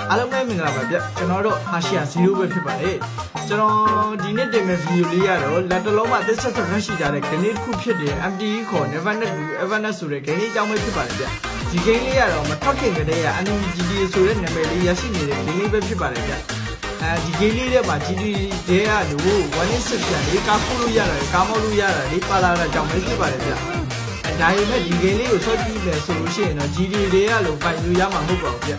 အားလုံးပဲမင်္ဂလာပါဗျကျွန်တော်တို့ဟာရှီယာ0ပဲဖြစ်ပါတယ်ကျွန်တော်ဒီနေ့တင်မဲ့ဗီဒီယိုလေးကတော့လက်တလုံးမှာသက်သက်ဆက်ရှိကြတဲ့ game တစ်ခုဖြစ်တဲ့ MTE ခေါ် Nevernet Do Evernet ဆိုတဲ့ game လေးအကြောင်းပဲဖြစ်ပါတယ်ဗျဒီ game လေးကတော့မထွက်ခင်ကတည်းက Enemy GTA ဆိုတဲ့နာမည်လေးရရှိနေတဲ့ game လေးပဲဖြစ်ပါတယ်ဗျဒီ game လေးထဲမှာ GTA တဲရလို့ 1.6 လေးကားခိုးလို့ရတယ်ကားမောက်လို့ရတယ်လေးပါလာတာကြောင့်ပဲဖြစ်ပါတယ်ဗျဒါပေမဲ့ဒီ game လေးကိုဆော့ကြည့်မယ်ဆိုလို့ရှိရင်တော့ GTA တဲရလို့ပိုင်လို့ရမှာမဟုတ်ပါဘူးဗျ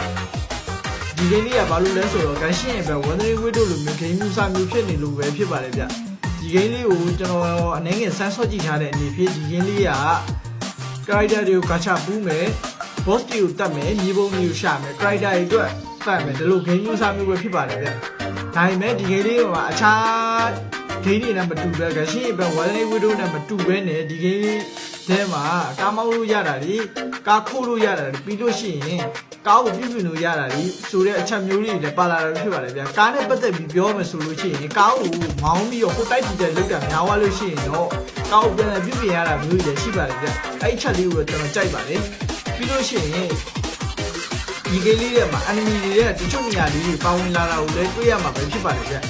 ဒီဂိမ်းလေးကဘာလို့လဲဆိုတော့ကန်ရှင်းရဲ့ပဲဝန်ထရီဝိတို့လိုမျိုးဂိမ်းမျိုးစားမျိုးဖြစ်နေလို့ပဲဖြစ်ပါတယ်ဗျဒီဂိမ်းလေးကိုကျွန်တော်အနေငယ်ဆန်းဆော့ကြည့်ထားတဲ့အနေဖြင့်ဒီဂိမ်းလေးက character တွေကိုကာချပူးမယ် boss တွေကိုတတ်မယ်မြေပုံတွေကိုရှာမယ် character တွေအတွက်ဖတ်မယ်ဒီလိုဂိမ်းမျိုးစားမျိုးပဲဖြစ်ပါတယ်ဗျဒါပေမဲ့ဒီဂိမ်းလေးကအခြားဂိမ်းတွေနဲ့မတူပဲကန်ရှင်းရဲ့ပဲဝန်ထရီဝိတို့နဲ့မတူဘဲနဲ့ဒီဂိမ်းလေးထဲမှာကားမောက်လို့ရတာလေကားခိုးလို့ရတာပြီးလို့ရှိရင်ကားကိုပြုပြင်လို့ရတာလေဆိုတဲ့အချက်မျိုးတွေလည်းပါလာတာဖြစ်ပါတယ်ဗျာကားနဲ့ပတ်သက်ပြီးပြောမယ်ဆိုလို့ရှိရင်ကားကိုမောင်းပြီးတော့ဟိုတိုက်ပြီးတဲ့လောက်တာများသွားလို့ရှိရင်တော့ကားကိုပြန်ပြုပြင်ရတာမျိုးတွေလည်းရှိပါတယ်ဗျာအဲ့ဒီချက်လေးကိုကျွန်တော်ကြိုက်ပါတယ်ပြီးလို့ရှိရင်ဒီကိလေးတွေမှာ enemy တွေရဲ့တချို့နေရာလေးတွေပါဝင်လာတာကိုလည်းတွေ့ရမှာပဲဖြစ်ပါတယ်ဗျာ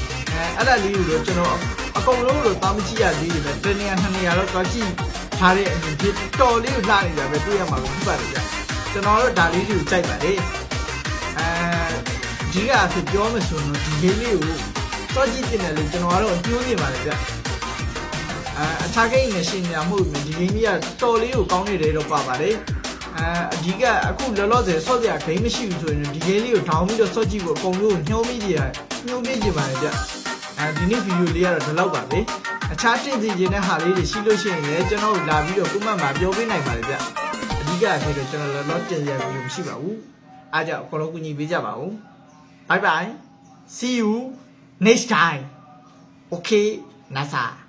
အဲ့ဒါလေးကိုတော့ကျွန်တော်အကုန်လုံးတော့တောင်းမကြည့်ရသေးတယ်ပဲတနေရာနှစ်နေရာတော့သွားကြည့်ထားတဲ့အနေဖြင့်တော်လေးကိုလှနေတာပဲတွေ့ရမှာပဲဖြစ်ပါတယ်ဗျာကျွန်တော်တို့ဒါလေးတွေကိုကြိုက်ပါတယ်ဒီကအဖြစ်ပြောမယ်ဆိုတော့ဒီ game လေးကိုစောကြည့်တင်တယ်လို့ကျွန်တော်ကတော့ပြောနေပါတယ်ဗျအခြား game နဲ့ရှင်းပြမှုဒီ game ကြီးကတော်လေးကိုကောင်းနေတယ်တော့ပါပါတယ်အဓိကအခုလောလောဆယ်ဆော့စရာ game မရှိဘူးဆိုရင်ဒီ game လေးကို down ပြီးတော့စောကြည့်ဖို့အကုန်လုံးညှိုးမိကြည့်ပါတယ်ဗျဒီနေ့ဗီဒီယိုလေးကတော့ဒီလောက်ပါပဲအခြားတင်စီခြင်းတဲ့ဟာလေးတွေရှိလို့ရှိရင်လည်းကျွန်တော်လာပြီးတော့ကွန်မန့်မှာပြောပေးနိုင်ပါတယ်ဗျအဓိကဖြစ်တော့ကျွန်တော်လောလောတင်ရဗီဒီယိုမရှိပါဘူးအားကြောင့်အကုန်လုံးကူညီပေးကြပါဦး bye bye see you next time okay NASA